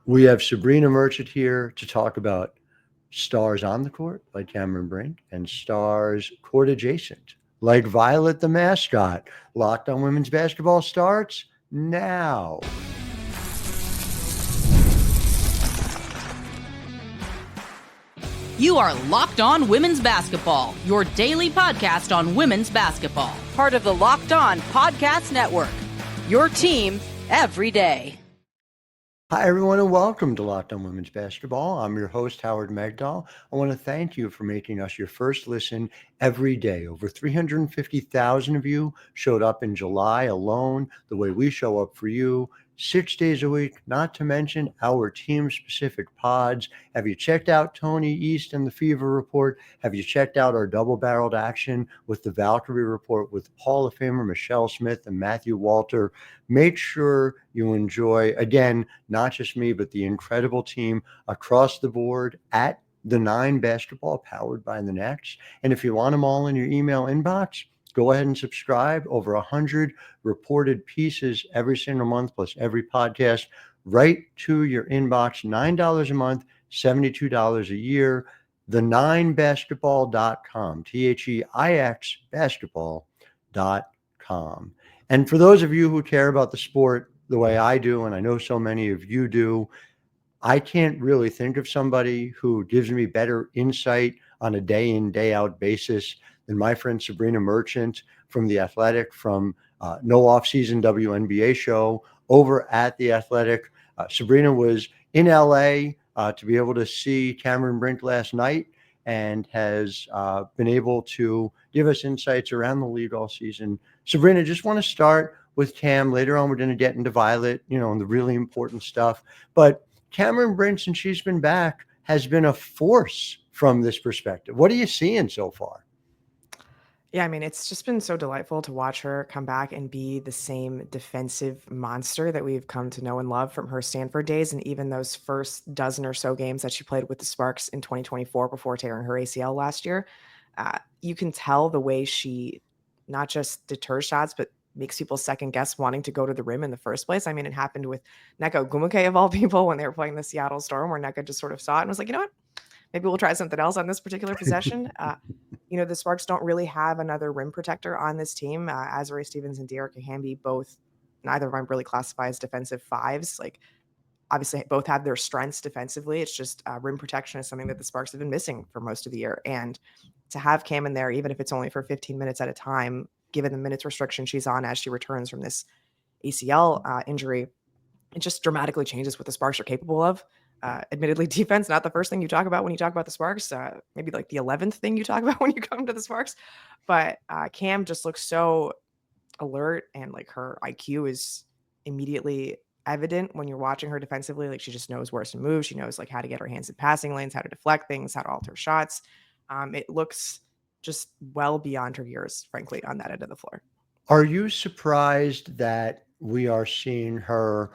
We have Sabrina Merchant here to talk about stars on the court, like Cameron Brink, and stars court adjacent, like Violet the mascot. Locked on Women's Basketball starts now. You are Locked On Women's Basketball, your daily podcast on women's basketball. Part of the Locked On Podcast Network, your team every day. Hi, everyone, and welcome to Locked On Women's Basketball. I'm your host, Howard Megdal. I want to thank you for making us your first listen every day. Over 350,000 of you showed up in July alone, the way we show up for you, 6 days a week, not to mention our team-specific pods. Have you checked out Tony East and the Fever Report? Have you checked out our double-barreled action with the Valkyrie Report with Hall of Famer Michelle Smith and Matthew Walter? Make sure you enjoy, again, not just me, but the incredible team across the board at the 9 Basketball, powered by the Nets. And if you want them all in your email inbox, go ahead and subscribe. Over 100 reported pieces every single month, plus every podcast, right to your inbox. $9 a month, $72 a year. The9basketball.com, THEIX basketball.com. And for those of you who care about the sport the way I do, and I know so many of you do, I can't really think of somebody who gives me better insight on a day in, day out basis than my friend Sabrina Merchant from The Athletic, from No Offseason WNBA show over at The Athletic. Sabrina was in LA to be able to see Cameron Brink last night and has been able to give us insights around the league all season. Sabrina, just want to start with Cam. Later on, we're going to get into Violet, and the really important stuff. But Cameron Brink, since she's been back, has been a force from this perspective. What are you seeing so far? Yeah, I mean, it's just been so delightful to watch her come back and be the same defensive monster that we've come to know and love from her Stanford days, and even those first dozen or so games that she played with the Sparks in 2024 before tearing her ACL last year. You can tell the way she not just deters shots, but makes people second guess wanting to go to the rim in the first place. I mean, it happened with Nneka Ogwumike of all people when they were playing the Seattle Storm, where Nneka just sort of saw it and was like, you know what? Maybe we'll try something else on this particular possession. The Sparks don't really have another rim protector on this team. Azurá Stevens and Dearica Hamby neither of them really classify as defensive fives. Like, obviously, both have their strengths defensively. It's just rim protection is something that the Sparks have been missing for most of the year. And to have Cam in there, even if it's only for 15 minutes at a time, given the minutes restriction she's on as she returns from this ACL injury, it just dramatically changes what the Sparks are capable of. Admittedly, defense, not the first thing you talk about when you talk about the Sparks, maybe like the 11th thing you talk about when you come to the Sparks. But Cam just looks so alert, and like her IQ is immediately evident when you're watching her defensively. Like, she just knows where to move. She knows like how to get her hands in passing lanes, how to deflect things, how to alter shots. It looks just well beyond her years, frankly, on that end of the floor. Are you surprised that we are seeing her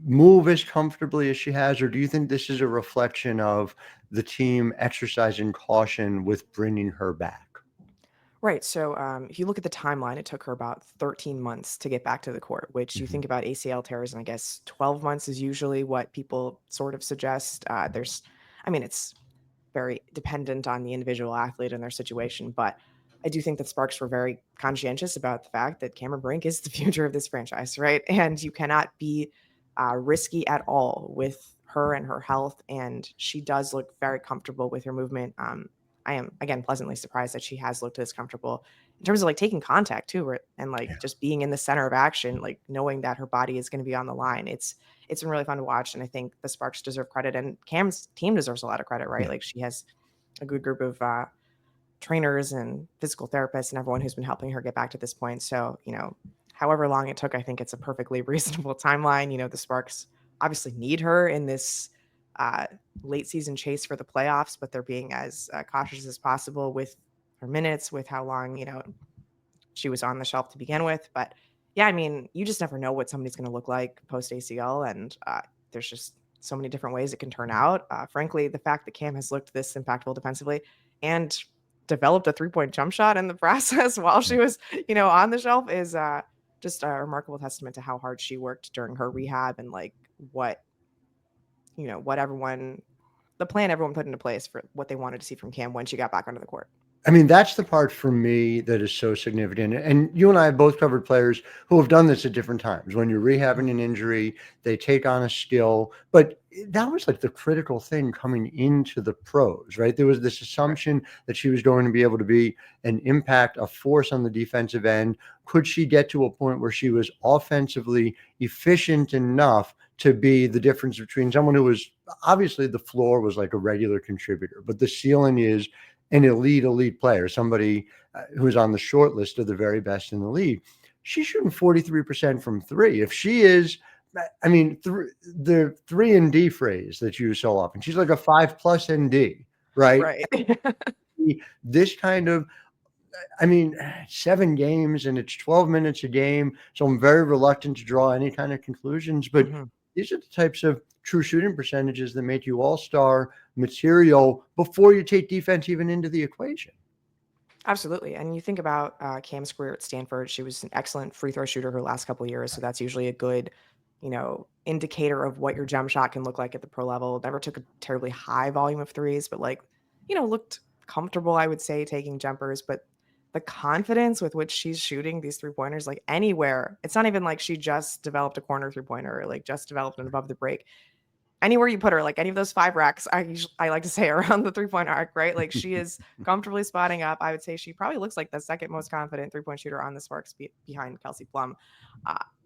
move as comfortably as she has, or do you think this is a reflection of the team exercising caution with bringing her back? Right. So if you look at the timeline, it took her about 13 months to get back to the court, which you think about ACL tears, and I guess 12 months is usually what people sort of suggest. It's very dependent on the individual athlete and their situation, but I do think that Sparks were very conscientious about the fact that Cameron Brink is the future of this franchise, right? And you cannot be risky at all with her and her health, and she does look very comfortable with her movement. I am, again, pleasantly surprised that she has looked this comfortable in terms of like taking contact too, and like just being in the center of action, like knowing that her body is going to be on the line. It's been really fun to watch, and I think the Sparks deserve credit, and Cam's team deserves a lot of credit, right? Like, she has a good group of trainers and physical therapists and everyone who's been helping her get back to this point. So, however long it took, I think it's a perfectly reasonable timeline. The Sparks obviously need her in this late season chase for the playoffs, but they're being as cautious as possible with her minutes, with how long, she was on the shelf to begin with. But yeah, I mean, you just never know what somebody's going to look like post ACL. And there's just so many different ways it can turn out. Frankly, the fact that Cam has looked this impactful defensively and developed a 3-point jump shot in the process while she was, on the shelf is just a remarkable testament to how hard she worked during her rehab and like what what the plan everyone put into place for what they wanted to see from Cam when she got back onto the court. I mean, that's the part for me that is so significant. And you and I have both covered players who have done this at different times. When you're rehabbing an injury, they take on a skill. But that was like the critical thing coming into the pros, right? There was this assumption that she was going to be able to be an impact, a force on the defensive end. Could she get to a point where she was offensively efficient enough to be the difference between someone who was obviously the floor was like a regular contributor, but the ceiling is an elite player, somebody who's on the short list of the very best in the league. She's shooting 43% from three. If she is, I mean, the 3 and D phrase that you use so often, she's like a 5+ ND, right? Right. This kind of, 7 games and it's 12 minutes a game. So I'm very reluctant to draw any kind of conclusions, but these are the types of true shooting percentages that make you all-star material before you take defense even into the equation. Absolutely. And you think about Cam's career at Stanford, she was an excellent free throw shooter her last couple of years. So that's usually a good, indicator of what your jump shot can look like at the pro level. Never took a terribly high volume of threes, but looked comfortable, I would say, taking jumpers. But the confidence with which she's shooting these 3-pointers, like anywhere, it's not even like she just developed a corner 3-pointer or like just developed an above the break. Anywhere you put her, like any of those 5 racks, I like to say around the 3-point arc, right? Like she is comfortably spotting up. I would say she probably looks like the second most confident 3-point shooter on the Sparks behind Kelsey Plum,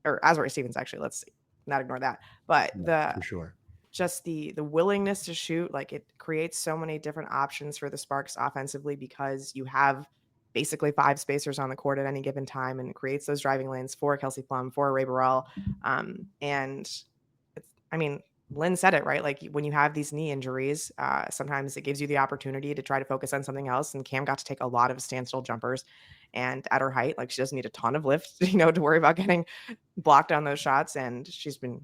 or Azurá Stevens, actually. Let's not ignore that. But for sure, just the willingness to shoot, like it creates so many different options for the Sparks offensively because you have basically 5 spacers on the court at any given time, and it creates those driving lanes for Kelsey Plum, for Ray Burrell, and Lynn said it, right? Like when you have these knee injuries, sometimes it gives you the opportunity to try to focus on something else. And Cam got to take a lot of standstill jumpers, and at her height, like she doesn't need a ton of lift, to worry about getting blocked on those shots. And she's been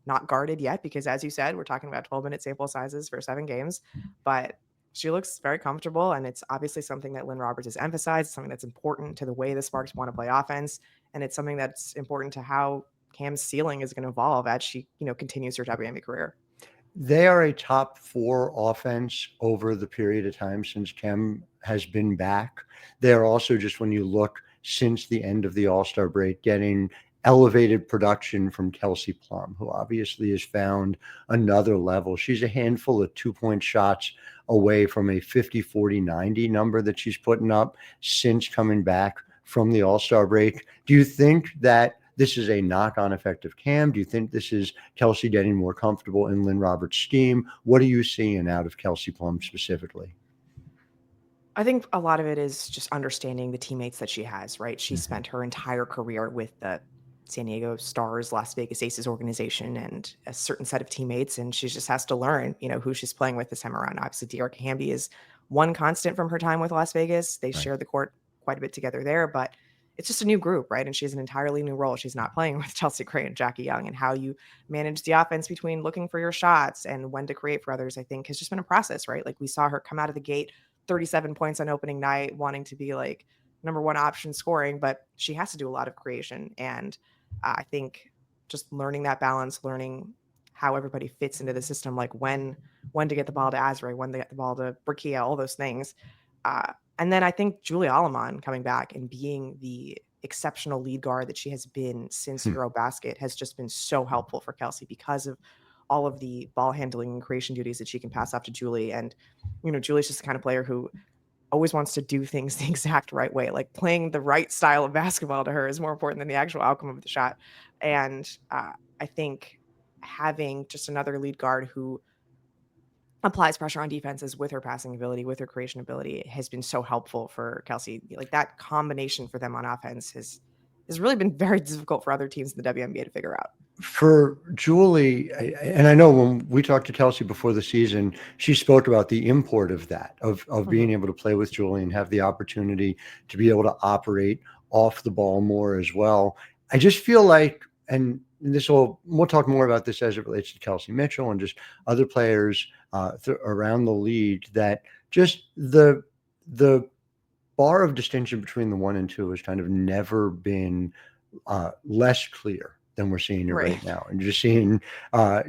not guarded yet because, as you said, we're talking about 12-minute sample sizes for 7 games, but she looks very comfortable. And it's obviously something that Lynn Roberts has emphasized, something that's important to the way the Sparks want to play offense. And it's something that's important to how Cam's ceiling is going to evolve as she, continues her WNBA career. They are a top 4 offense over the period of time since Cam has been back. They're also, just when you look since the end of the All-Star break, getting elevated production from Kelsey Plum, who obviously has found another level. She's a handful of 2-point shots away from a 50-40-90 number that she's putting up since coming back from the All-Star break. Do you think that this is a knock-on effect of Cam? Do you think this is Kelsey getting more comfortable in Lynn Roberts' scheme? What are you seeing out of Kelsey Plum specifically? I think a lot of it is just understanding the teammates that she has, right? She spent her entire career with the San Diego Stars, Las Vegas Aces organization, and a certain set of teammates, and she just has to learn, who she's playing with this time around. Obviously, De'Arca Hamby is one constant from her time with Las Vegas. They share the court quite a bit together there, but it's just a new group, right? And she has an entirely new role. She's not playing with Chelsea Gray and Jackie Young, and how you manage the offense between looking for your shots and when to create for others, I think has just been a process, right? Like we saw her come out of the gate, 37 points on opening night, wanting to be like number 1 option scoring, but she has to do a lot of creation. And I think just learning that balance, learning how everybody fits into the system, like when to get the ball to Azurá, when to get the ball to Brikia, all those things. And then I think Julia Aleman coming back and being the exceptional lead guard that she has been since Eurobasket has just been so helpful for Kelsey because of all of the ball handling and creation duties that she can pass off to Julie. And, Julie's just the kind of player who always wants to do things the exact right way. Like playing the right style of basketball to her is more important than the actual outcome of the shot. And I think having just another lead guard who applies pressure on defenses with her passing ability, with her creation ability, has been so helpful for Kelsey. Like that combination for them on offense has really been very difficult for other teams in the WNBA to figure out. For Julie, and I know when we talked to Kelsey before the season, she spoke about the import of that, of being able to play with Julie and have the opportunity to be able to operate off the ball more as well. I just feel like, and we'll talk more about this as it relates to Kelsey Mitchell and just other players around the league, that just the bar of distinction between the 1 and 2 has kind of never been less clear than we're seeing it right Right. now. And just seeing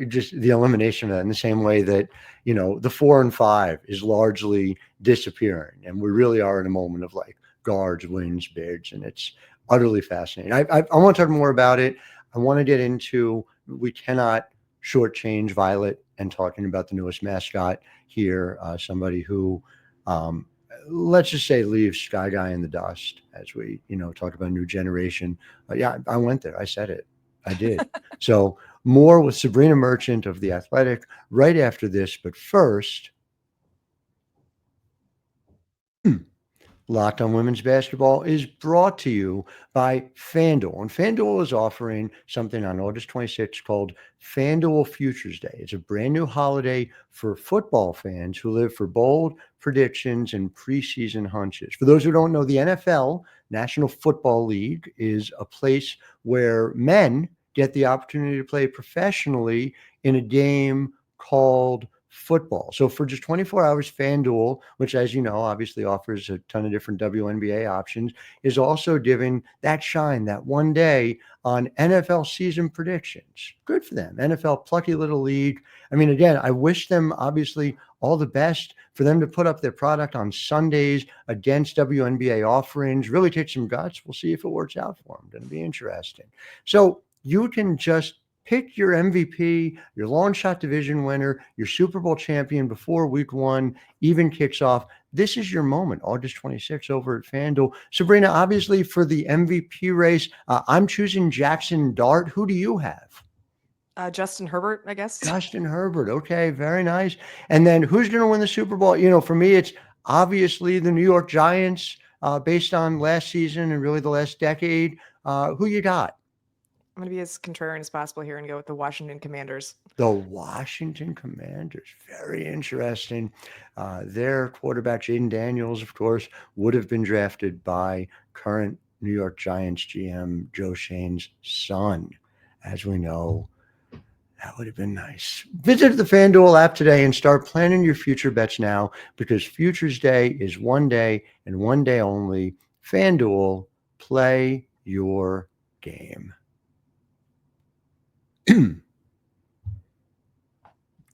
just the elimination of that in the same way that, the 4 and 5 is largely disappearing. And we really are in a moment of like guards, wins, bigs, and it's utterly fascinating. I want to talk more about it. I want to get into, we cannot shortchange Violet and talking about the newest mascot here, somebody who, let's just say, leaves Sky Guy in the dust as we, talk about a new generation. Yeah, I went there. I said it. I did. So more with Sabrina Merchant of The Athletic right after this. But first, Locked on Women's Basketball is brought to you by FanDuel. And FanDuel is offering something on August 26th called FanDuel Futures Day. It's a brand new holiday for football fans who live for bold predictions and preseason hunches. For those who don't know, the NFL, National Football League, is a place where men get the opportunity to play professionally in a game called football. So for just 24 hours, FanDuel, which, as you know, obviously offers a ton of different WNBA options, is also giving that shine that one day on NFL season predictions. Good for them. NFL, plucky little league. I mean, again, I wish them obviously all the best for them to put up their product on Sundays against WNBA offerings. Really take some guts. We'll see if it works out for them. Going to be interesting. So you can just pick your MVP, your long shot division winner, your Super Bowl champion before week 1 even kicks off. This is your moment, August 26th over at FanDuel. Sabrina, obviously for the MVP race, I'm choosing Jackson Dart. Who do you have? Justin Herbert, I guess. Justin Herbert. Okay, very nice. And then who's going to win the Super Bowl? For me, it's obviously the New York Giants, based on last season and really the last decade. Who you got? I'm going to be as contrarian as possible here and go with the Washington Commanders. The Washington Commanders. Very interesting. Their quarterback, Jaden Daniels, of course, would have been drafted by current New York Giants GM Joe Shane's son. As we know, that would have been nice. Visit the FanDuel app today and start planning your future bets now, because Futures Day is one day and one day only. FanDuel, play your game.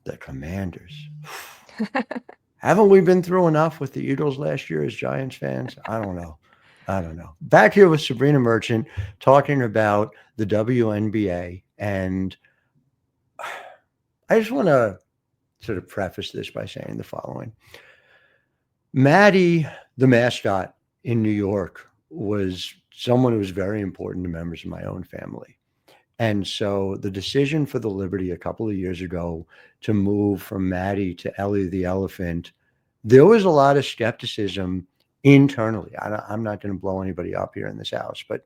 The Commanders. Haven't we been through enough with the Eagles last year as Giants fans? I don't know. Back here with Sabrina Merchant talking about the WNBA. And I just want to sort of preface this by saying the following. Maddie, the mascot in New York, was someone who was very important to members of my own family. And so the decision for the Liberty a couple of years ago to move from Maddie to Ellie the elephant, there was a lot of skepticism internally. I'm not going to blow anybody up here in this house, but,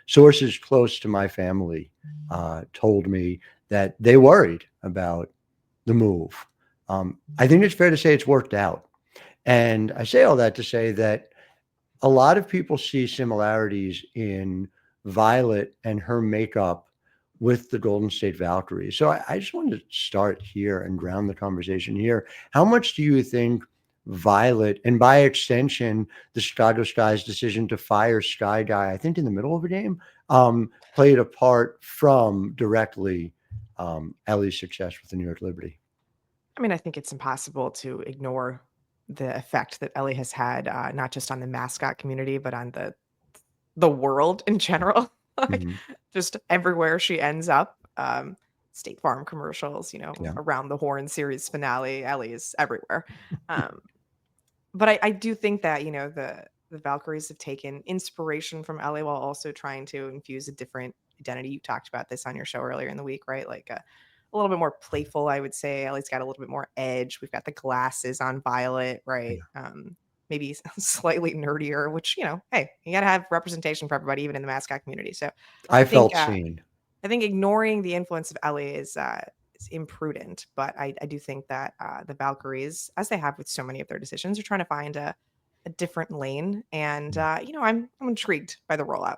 sources close to my family told me that they worried about the move. I think it's fair to say it's worked out. And I say all that to say that a lot of people see similarities in Violet and her makeup with the Golden State Valkyries. So I just wanted to start here and ground the conversation here. How much do you think Violet, and by extension, the Chicago Sky's decision to fire Sky Guy, I think in the middle of a game, played a part from directly Ellie's success with the New York Liberty? I mean, I think it's impossible to ignore the effect that Ellie has had, not just on the mascot community, but on the world in general. Like, just everywhere she ends up. State Farm commercials, around the Horn series finale, Ellie is everywhere. But I do think that, the Valkyries have taken inspiration from Ellie while also trying to infuse a different identity. You talked about this on your show earlier in the week, right? Like a little bit more playful, I would say. Ellie's got a little bit more edge. We've got the glasses on Violet, right? Yeah. Maybe slightly nerdier, which, hey, you got to have representation for everybody, even in the mascot community. So I felt seen. I think ignoring the influence of Ellie is imprudent, but I do think that the Valkyries, as they have with so many of their decisions, are trying to find a different lane. And, I'm intrigued by the rollout.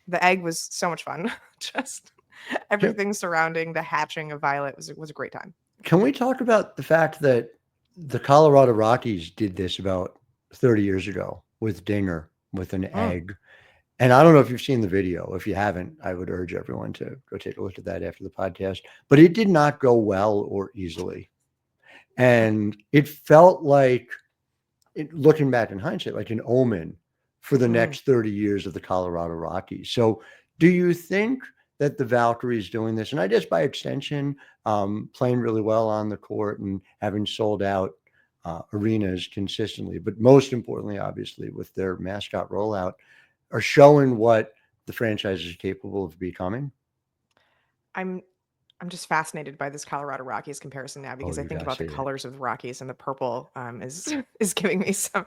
The egg was so much fun. Just everything surrounding the hatching of Violet was a great time. Can we talk about the fact that the Colorado Rockies did this about 30 years ago with Dinger, with an egg? And I don't know if you've seen the video. If you haven't, I would urge everyone to go take a look at that after the podcast. But it did not go well or easily. And it felt like, looking back in hindsight, like an omen for the next 30 years of the Colorado Rockies. So do you think that the Valkyries doing this, and I guess by extension, playing really well on the court and having sold out arenas consistently, but most importantly, obviously, with their mascot rollout, are showing what the franchise is capable of becoming? I'm just fascinated by this Colorado Rockies comparison now because I you think gotta about the see it. colors of the Rockies, and the purple is giving me some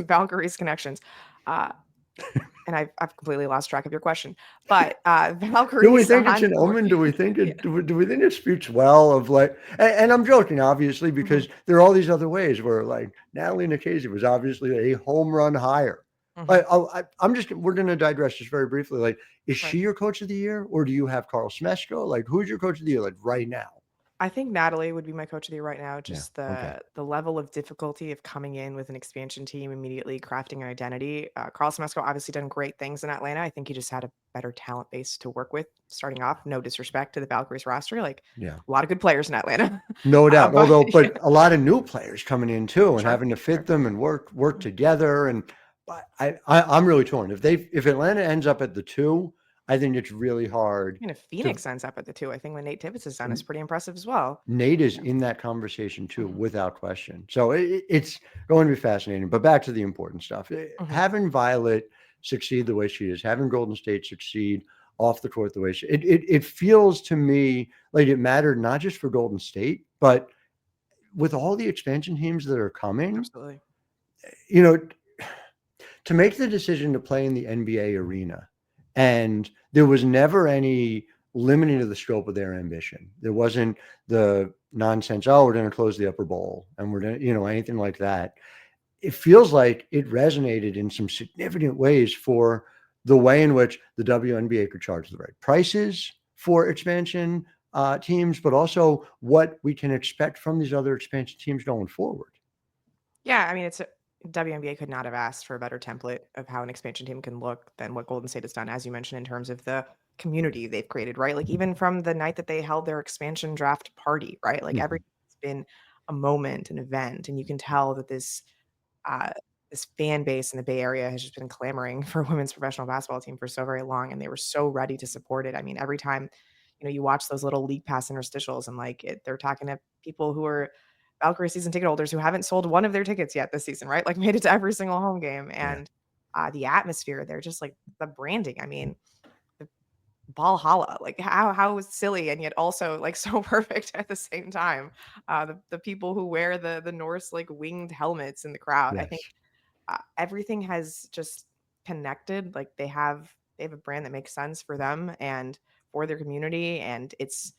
Valkyries connections. And I've completely lost track of your question, but Valkyries. Do we think it's on an court- omen? Do we think Yeah. it? Do we think it speaks well of like? And I'm joking, obviously, because there are all these other ways where, like, Natalie Nikhazy was obviously a home run hire. Mhm. We're going to digress just very briefly. Like, is Right. she your coach of the year, or do you have Carl Smesko? Like, who's your coach of the year, like, right now? I think Natalie would be my coach of the year right now. Yeah. Just Okay. the level of difficulty of coming in with an expansion team, immediately crafting an identity. Carl Smesko obviously done great things in Atlanta. I think he just had a better talent base to work with starting off. No disrespect to the Valkyries roster, like Yeah. a lot of good players in Atlanta. No doubt. But But a lot of new players coming in too, and sure, having to sure. fit them and work together. And I'm really torn. If Atlanta ends up at the 2, I think it's really hard. I mean, if Phoenix ends up at the 2, I think what Nate Tibbetts has done is pretty impressive as well. Nate is Yeah. in that conversation too, Mhm. without question. So it's going to be fascinating. But back to the important stuff. Mhm. Having Violet succeed the way she is, having Golden State succeed off the court the way it feels to me like it mattered not just for Golden State, but with all the expansion teams that are coming, Absolutely. you know, to make the decision to play in the NBA arena, and there was never any limiting of the scope of their ambition. There wasn't the nonsense, oh, we're going to close the upper bowl and we're going to, anything like that. It feels like it resonated in some significant ways for the way in which the WNBA could charge the right prices for expansion teams, but also what we can expect from these other expansion teams going forward. Yeah, I mean, WNBA could not have asked for a better template of how an expansion team can look than what Golden State has done, as you mentioned, in terms of the community they've created, right? Like even from the night that they held their expansion draft party, right? Like Mhm. everything's been a moment, an event, and you can tell that uh, this fan base in the Bay Area has just been clamoring for a women's professional basketball team for so very long, and they were so ready to support it. I mean, every time you watch those little league pass interstitials, and they're talking to people who are Valkyrie season ticket holders who haven't sold one of their tickets yet this season, right? Like made it to every single home game, Yeah. and the atmosphere, they're just like the branding. I mean, the Valhalla, like how silly and yet also like so perfect at the same time. The people who wear the Norse like winged helmets in the crowd, I think Yes. everything has just connected. Like they have a brand that makes sense for them and for their community, and it's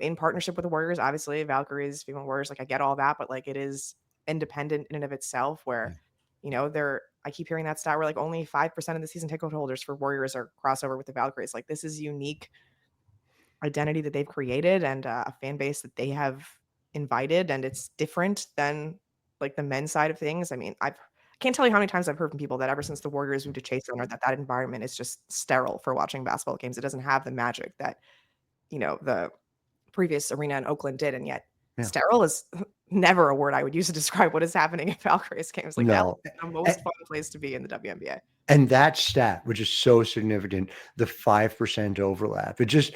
in partnership with the Warriors. Obviously, Valkyries, female Warriors, like I get all that, but like it is independent in and of itself. Yeah. Where they're I keep hearing that stat where like only 5% of the season ticket holders for Warriors are crossover with the Valkyries. Like this is unique identity that they've created and a fan base that they have invited, and it's different than like the men's side of things. I mean, I can't tell you how many times I've heard from people that ever since the Warriors moved to Chase Center, that environment is just sterile for watching basketball games. It doesn't have the magic that the previous arena in Oakland did, and yet Yeah. sterile is never a word I would use to describe what is happening at Valkyries games. Like that No. is the most fun place to be in the WNBA. And that stat, which is so significant, the 5% overlap. It just,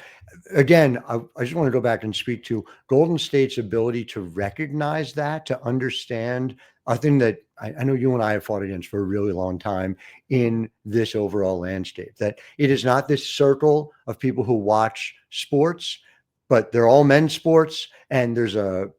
again, I just want to go back and speak to Golden State's ability to recognize that, to understand a thing that I know you and I have fought against for a really long time in this overall landscape, that it is not this circle of people who watch sports, but they're all men's sports, and there's a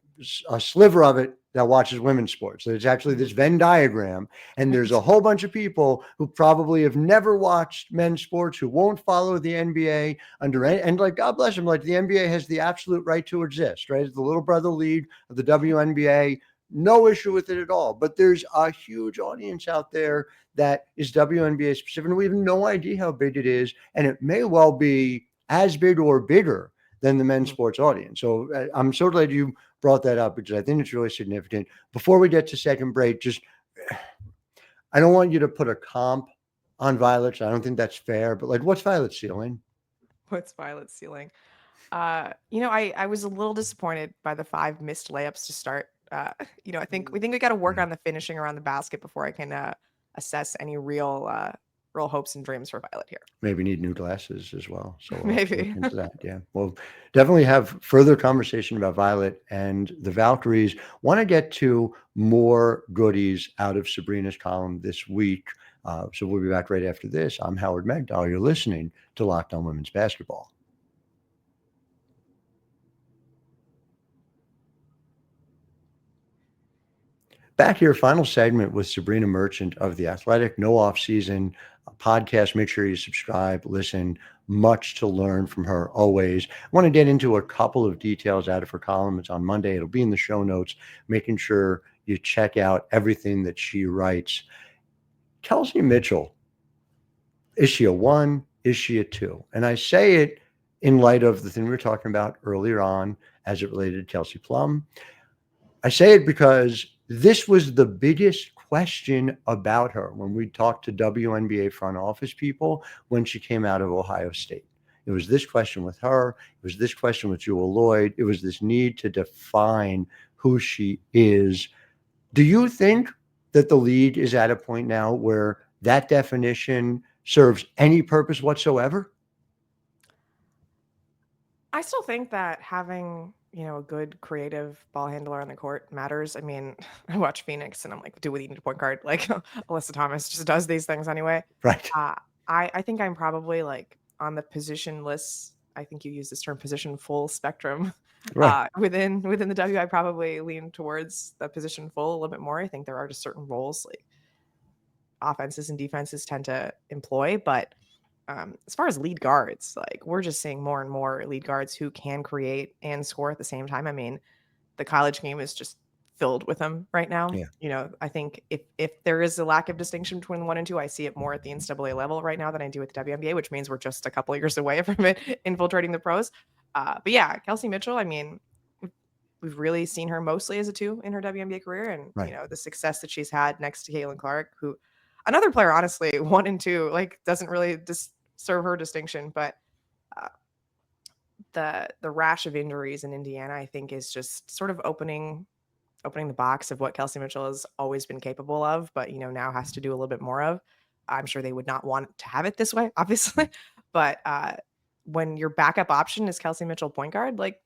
sliver of it that watches women's sports. There's actually this Venn diagram, and there's a whole bunch of people who probably have never watched men's sports, who won't follow the NBA and like, God bless them, like the NBA has the absolute right to exist, right? It's the little brother league of the WNBA. No issue with it at all. But there's a huge audience out there that is WNBA specific, and we have no idea how big it is, and it may well be as big or bigger than the men's sports audience. So I'm so glad you brought that up, because I think it's really significant. Before we get to second break, I don't want you to put a comp on Violet. I don't think that's fair, but like, what's Violet's ceiling? What's Violet's ceiling? I was a little disappointed by the 5 missed layups to start. I think we got to work on the finishing around the basket before I can assess any real hopes and dreams for Violet here. Maybe need new glasses as well. So we'll have to look Maybe. into that. Yeah. We'll definitely have further conversation about Violet and the Valkyries. Want to get to more goodies out of Sabrina's column this week. So we'll be back right after this. I'm Howard Megdal. You're listening to Locked On Women's Basketball. Back here, final segment with Sabrina Merchant of The Athletic. No off-season podcast. Make sure you subscribe, listen. Much to learn from her always. I want to get into a couple of details out of her column. It's on Monday. It'll be in the show notes, making sure you check out everything that she writes. Kelsey Mitchell, is she a 1? Is she a 2? And I say it in light of the thing we were talking about earlier on as it related to Kelsey Plum. I say it because this was the biggest question about her when we talked to WNBA front office people when she came out of Ohio State. It was this question with her. It was this question with Jewel Lloyd. It was this need to define who she is. Do you think that the league is at a point now where that definition serves any purpose whatsoever? I still think that having a good creative ball handler on the court matters. I mean, I watch Phoenix and I'm like, do we need a point guard? Like Alyssa Thomas just does these things anyway. Right. I think I'm probably like on the positionless. I think you use this term position full spectrum. Right. Within the W, I probably lean towards the position full a little bit more. I think there are just certain roles like offenses and defenses tend to employ, but as far as lead guards, like we're just seeing more and more lead guards who can create and score at the same time. I mean, the college game is just filled with them right now. Yeah. I think if there is a lack of distinction between 1 and 2, I see it more at the NCAA level right now than I do with the WNBA, which means we're just a couple of years away from it infiltrating the pros. But yeah, Kelsey Mitchell, I mean, we've really seen her mostly as a 2 in her WNBA career. And, Right. the success that she's had next to Caitlin Clark, who another player, honestly, 1 and 2, like doesn't really serve her distinction. But the rash of injuries in Indiana, I think, is just sort of opening the box of what Kelsey Mitchell has always been capable of, but, now has to do a little bit more of. I'm sure they would not want to have it this way, obviously. But when your backup option is Kelsey Mitchell point guard, like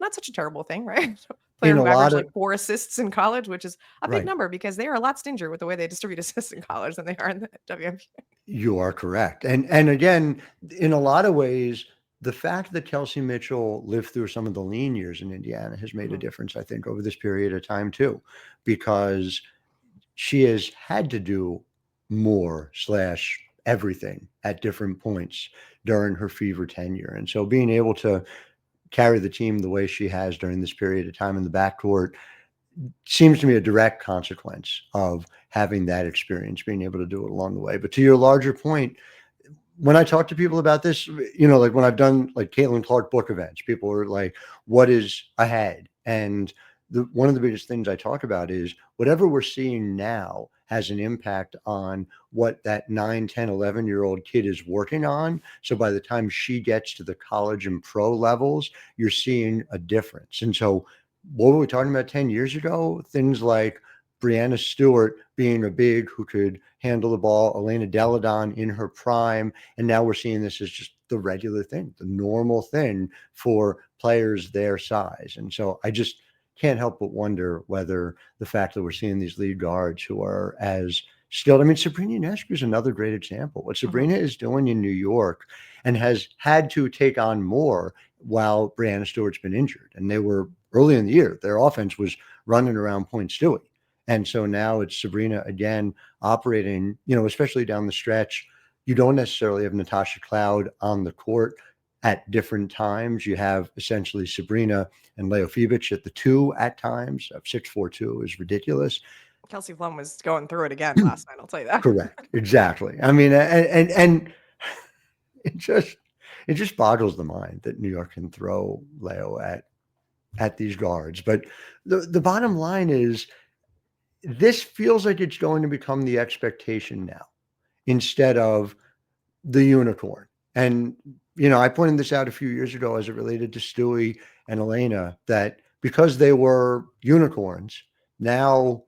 not such a terrible thing, right? Player who averaged like 4 assists in college, which is a big number because they are a lot stingier with the way they distribute assists in college than they are in the WNBA. You are correct. And again, in a lot of ways, the fact that Kelsey Mitchell lived through some of the lean years in Indiana has made a difference, I think, over this period of time too, because she has had to do more / everything at different points during her Fever tenure. And so being able to carry the team the way she has during this period of time in the backcourt seems to me a direct consequence of having that experience, being able to do it along the way. But to your larger point, when I talk to people about this, like when I've done like Caitlin Clark book events, people are like, what is ahead? And one of the biggest things I talk about is whatever we're seeing now has an impact on what that 9, 10, 11-year-old kid is working on. So by the time she gets to the college and pro levels, you're seeing a difference. And so what were we talking about 10 years ago? Things like Brianna Stewart being a big who could handle the ball, Elena Deladon in her prime. And now we're seeing this as just the regular thing, the normal thing for players their size. And so I just can't help but wonder whether the fact that we're seeing these lead guards who are as skilled. I mean, Sabrina Ionescu is another great example. What Sabrina is doing in New York and has had to take on more while Brianna Stewart's been injured. And they were early in the year, their offense was running around point Stewie. And so now it's Sabrina again operating, especially down the stretch. You don't necessarily have Natasha Cloud on the court at different times. You have essentially Sabrina and Leo Fibic at the 2 at times. 6'4" is ridiculous. Kelsey Plum was going through it again last night. I'll tell you that. Correct. Exactly. I mean, and it just boggles the mind that New York can throw Leo at these guards. But the bottom line is this feels like it's going to become the expectation now. instead of the unicorn. And, I pointed this out a few years ago as it related to Stewie and Elena, that because they were unicorns, now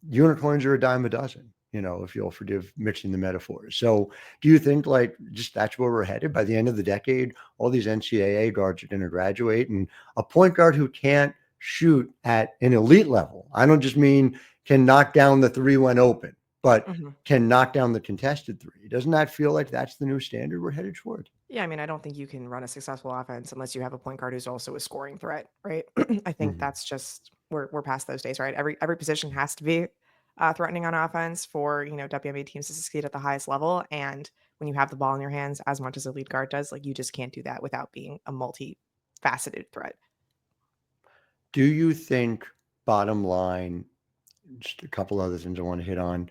unicorns are a dime a dozen, if you'll forgive mixing the metaphors. So do you think just that's where we're headed by the end of the decade? All these NCAA guards are going to graduate, and a point guard who can't shoot at an elite level, I don't just mean can knock down the three when open, but can knock down the contested three. Doesn't that feel like that's the new standard we're headed toward? Yeah, I mean, I don't think you can run a successful offense unless you have a point guard who's also a scoring threat, right? I think that's just we're past those days, right? Every position has to be threatening on offense for WNBA teams to succeed at the highest level. And when you have the ball in your hands, as much as a lead guard does, you just can't do that without being a multifaceted threat. Do you think, bottom line, just a couple other things I want to hit on,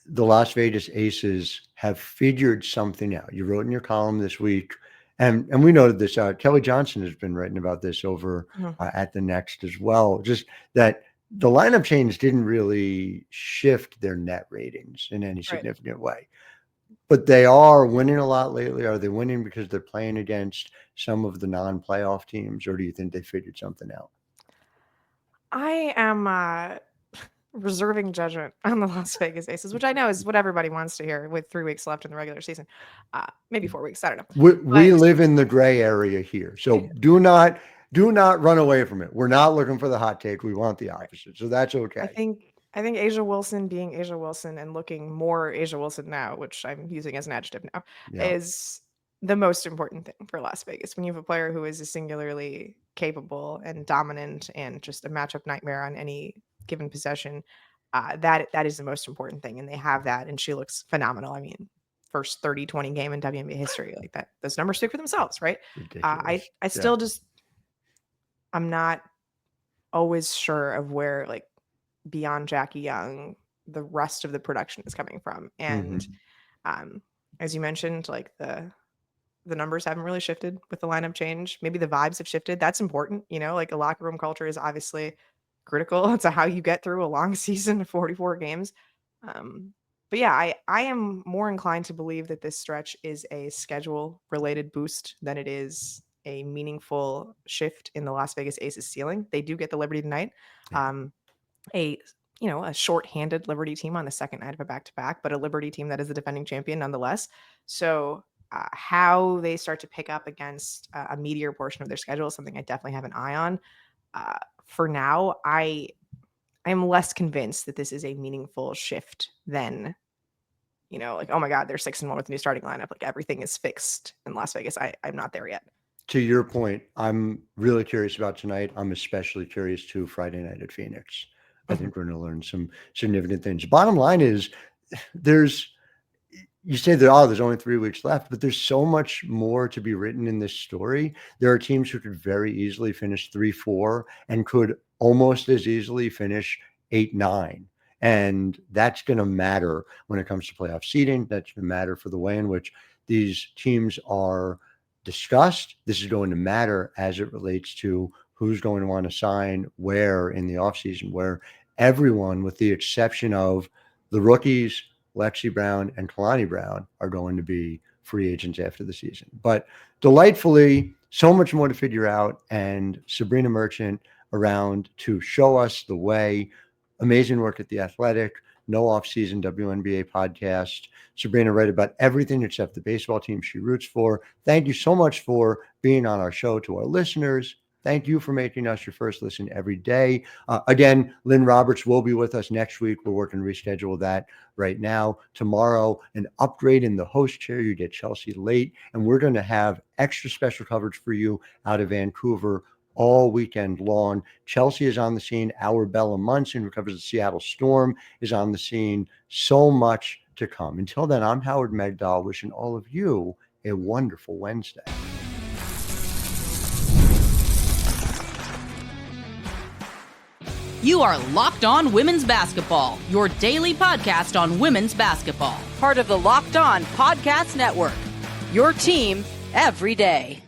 the Las Vegas Aces have figured something out? You wrote in your column this week, and we noted this. Kelly Johnson has been writing about this over at the Next as well. Just that the lineup change didn't really shift their net ratings in any significant way, but they are winning a lot lately. Are they winning because they're playing against some of the non-playoff teams, or do you think they figured something out? I am reserving judgment on the Las Vegas Aces, which I know is what everybody wants to hear with 3 weeks left in the regular season. Maybe 4 weeks, I don't know. We live in the gray area here, so do not run away from it. We're not looking for the hot take. We want the opposite, so that's okay. I think A'ja Wilson being A'ja Wilson and looking more A'ja Wilson now, which I'm using as an adjective now, is the most important thing for Las Vegas. When you have a player who is singularly capable and dominant and just a matchup nightmare on any given possession, that is the most important thing, and they have that, and she looks phenomenal. I mean, first 30-20 game in WNBA history, like that. Those numbers speak for themselves, right? I still just I'm not always sure of where beyond Jackie Young the rest of the production is coming from, and as you mentioned, the numbers haven't really shifted with the lineup change. Maybe the vibes have shifted. That's important, a locker room culture is obviously critical to how you get through a long season of 44 games. But yeah, I am more inclined to believe that this stretch is a schedule related boost than it is a meaningful shift in the Las Vegas Aces ceiling. They do get the Liberty tonight. A short-handed Liberty team on the second night of a back-to-back, but a Liberty team that is the defending champion nonetheless. So how they start to pick up against a meatier portion of their schedule is something I definitely have an eye on. For now, I am less convinced that this is a meaningful shift than, oh my God, they're 6-1 with a new starting lineup. Everything is fixed in Las Vegas. I'm not there yet. To your point, I'm really curious about tonight. I'm especially curious too Friday night at Phoenix. I think we're going to learn some significant things. Bottom line is you say that, there's only 3 weeks left, but there's so much more to be written in this story. There are teams who could very easily finish 3-4 and could almost as easily finish 8-9. And that's going to matter when it comes to playoff seeding. That's going to matter for the way in which these teams are discussed. This is going to matter as it relates to who's going to want to sign where in the offseason, where everyone, with the exception of the rookies, Lexi Brown and Kalani Brown, are going to be free agents after the season. But delightfully, so much more to figure out, and Sabrina Merchant around to show us the way. Amazing work at The Athletic, no off-season WNBA podcast. Sabrina writes about everything except the baseball team she roots for. Thank you so much for being on our show. To our listeners, thank you for making us your first listen every day. Again, Lynn Roberts will be with us next week. We're working to reschedule that right now. Tomorrow, an upgrade in the host chair. You get Chelsea late, and we're going to have extra special coverage for you out of Vancouver all weekend long. Chelsea is on the scene. Our Bella Munson, who covers the Seattle Storm, is on the scene. So much to come. Until then, I'm Howard Megdal, wishing all of you a wonderful Wednesday. You are Locked On Women's Basketball, your daily podcast on women's basketball. Part of the Locked On Podcast Network, your team every day.